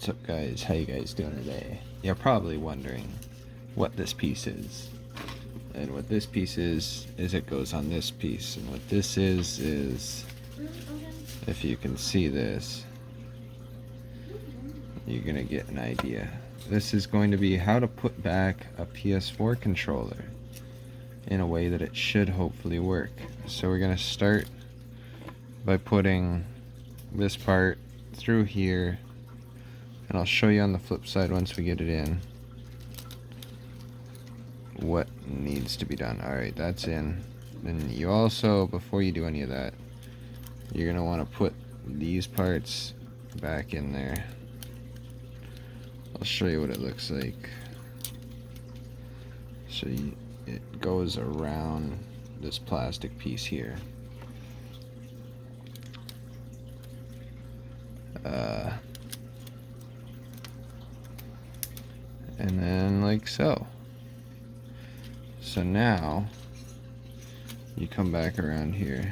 What's up, guys? How you guys doing today? You're probably wondering what this piece is. And what this piece is it goes on this piece. And what this is, if you can see this, you're gonna get an idea. This is going to be how to put back a ps4 controller in a way that it should hopefully work. So we're gonna start by putting this part through here, and I'll show you on the flip side once we get it in what needs to be done. Alright, that's in. Then you also, before you do any of that, you're gonna want to put these parts back in there. I'll show you what it looks like. So it goes around this plastic piece here. And then like so. So now you come back around here,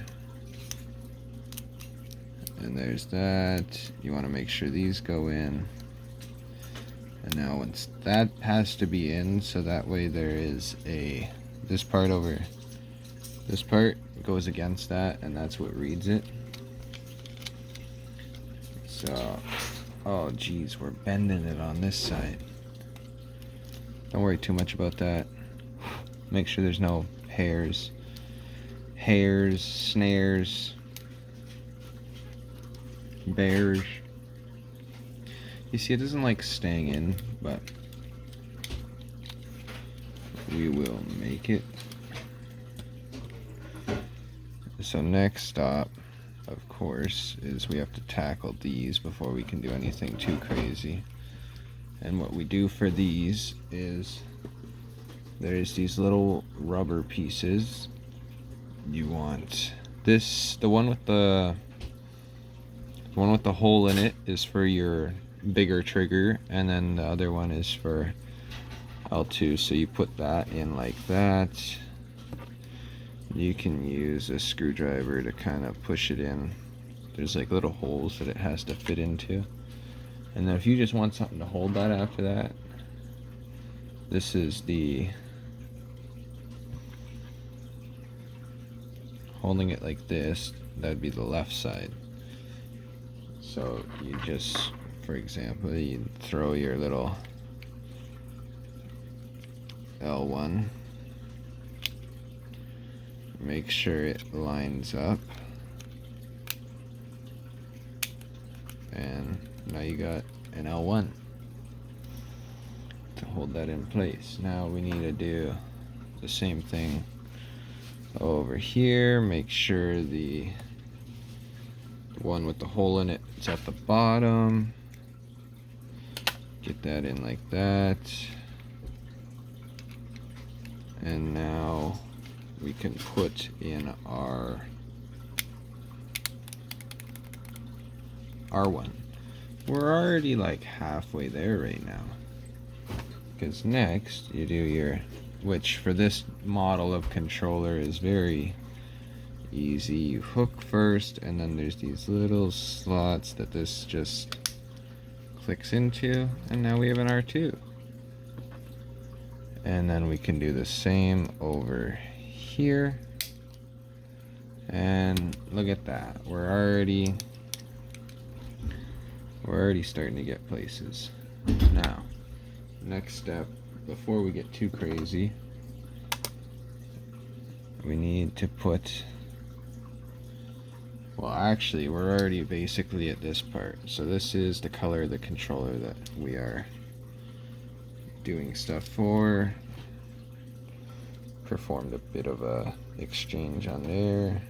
and there's that. You want to make sure these go in. And now once that has to be in, so that way there is this part over, this part goes against that, and that's what reads it. So, oh geez, we're bending it on this side. Don't worry too much about that. Make sure there's no hairs, snares, bears. You see, it doesn't like staying in, but we will make it. So next stop, of course, is we have to tackle these before we can do anything too crazy. And what we do for these is there's these little rubber pieces. You want this, the one with the hole in it is for your bigger trigger, and then the other one is for L2. So you put that in like that. You can use a screwdriver to kind of push it in. There's like little holes that it has to fit into. And then if you just want something to hold that after that, this is the holding it like this. That would be the left side. So you just, for example, you throw your little L1, make sure it lines up, and now you got an L1 to hold that in place. Now we need to do the same thing over here. Make sure the one with the hole in it is at the bottom. Get that in like that. And now we can put in our R1. We're already like halfway there right now, because next you do your, which for this model of controller is very easy. You hook first, and then there's these little slots that this just clicks into, and now we have an R2. And then we can do the same over here, and look at that, we're already starting to get places. Now, next step, before we get too crazy, we need to put, well actually we're already basically at this part. So this is the color of the controller that we are doing stuff for. Performed a bit of a exchange on there.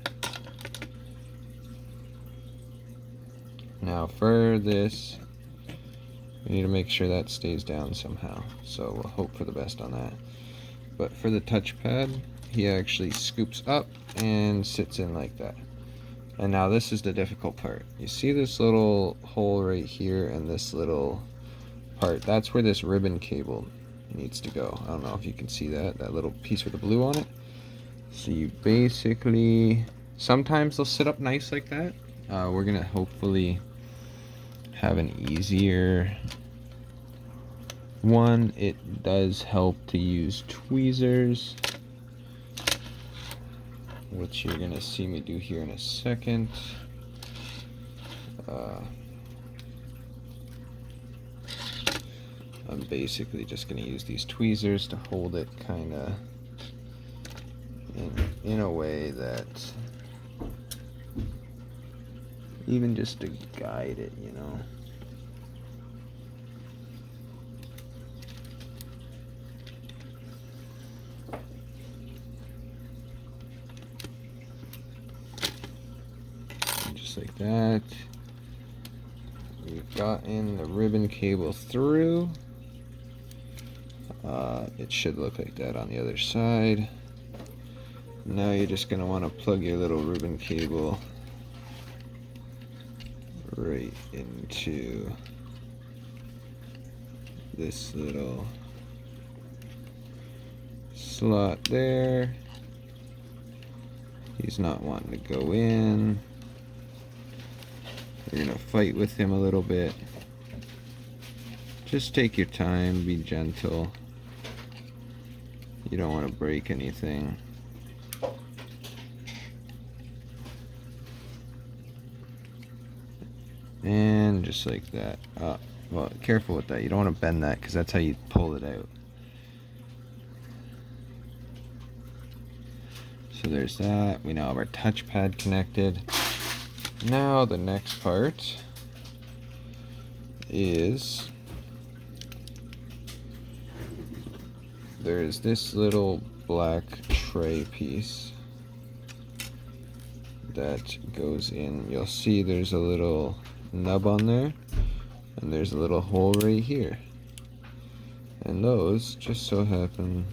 Now for this, we need to make sure that stays down somehow, so we'll hope for the best on that. But for the touchpad, he actually scoops up and sits in like that. And now this is the difficult part. You see this little hole right here and this little part? That's where this ribbon cable needs to go. I don't know if you can see that little piece with the blue on it. So you basically, sometimes they'll sit up nice like that. We're gonna hopefully have an easier one, it does help to use tweezers, which you're gonna see me do here in a second. I'm basically just gonna use these tweezers to hold it kind of in a way that, even just to guide it, you know. Just like that. We've gotten the ribbon cable through. It should look like that on the other side. Now you're just going to want to plug your little ribbon cable right into this little slot there. He's not wanting to go in. We're going to fight with him a little bit. Just take your time, be gentle. You don't want to break anything. And just like that. Well, careful with that. You don't want to bend that because that's how you pull it out. So there's that. We now have our touchpad connected. Now the next part is there's this little black tray piece that goes in. You'll see there's a little nub on there, and there's a little hole right here, and those just so happen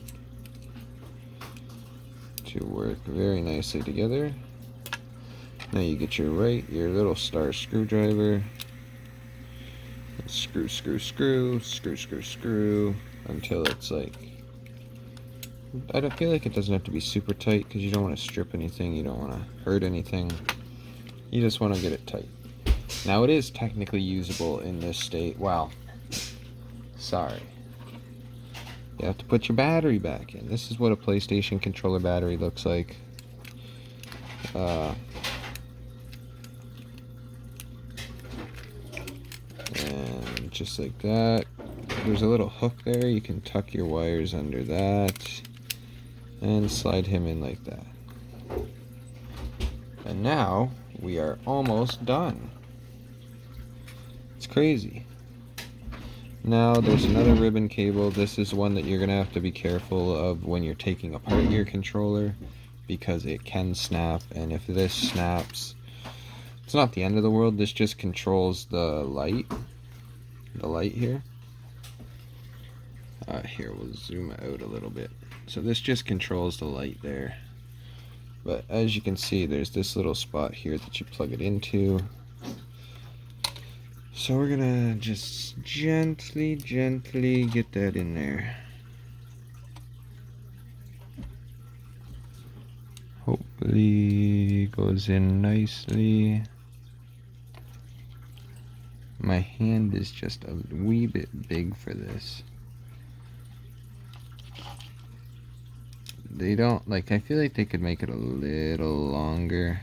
to work very nicely together. Now you get your little star screwdriver, and screw until it's like, I don't feel like it doesn't have to be super tight because you don't want to strip anything, you don't want to hurt anything, you just want to get it tight. Now it is technically usable in this state. Wow, sorry. You have to put your battery back in. This is what a PlayStation controller battery looks like. And just like that. There's a little hook there. You can tuck your wires under that and slide him in like that. And now we are almost done. It's crazy. Now there's another ribbon cable. This is one that you're gonna have to be careful of when you're taking apart your controller, because it can snap, and if this snaps, it's not the end of the world. This just controls the light here. Here, we'll zoom out a little bit. So this just controls the light there. But as you can see, there's this little spot here that you plug it into. So we're gonna just gently get that in there. Hopefully it goes in nicely. My hand is just a wee bit big for this. They don't, like, I feel like they could make it a little longer.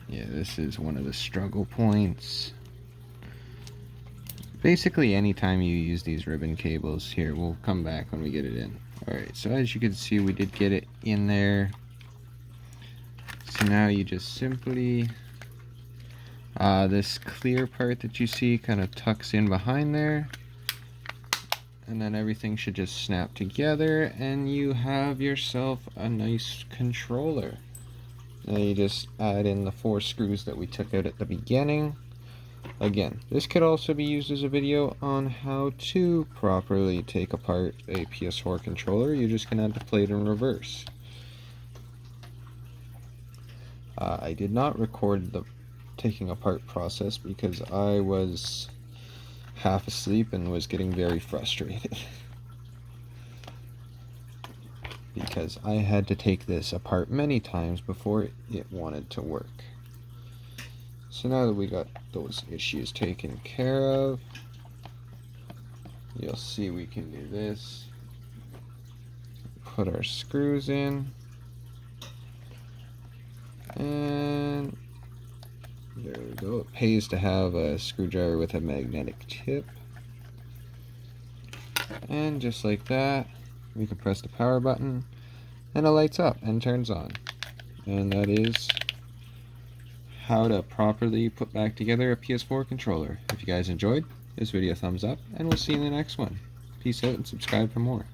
Yeah, this is one of the struggle points. Basically, anytime you use these ribbon cables, here, we'll come back when we get it in. Alright, so as you can see, we did get it in there. So now you just simply, this clear part that you see kind of tucks in behind there. And then everything should just snap together, and you have yourself a nice controller. Now you just add in the 4 screws that we took out at the beginning. Again, this could also be used as a video on how to properly take apart a PS4 controller. You're just going to have to play it in reverse. I did not record the taking apart process because I was half asleep and was getting very frustrated. because I had to take this apart many times before it wanted to work. So now that we got those issues taken care of, you'll see we can do this. Put our screws in, and there we go. It pays to have a screwdriver with a magnetic tip. And just like that, we can press the power button and it lights up and turns on. And that is how to properly put back together a PS4 controller. If you guys enjoyed this video, thumbs up, and we'll see you in the next one. Peace out and subscribe for more.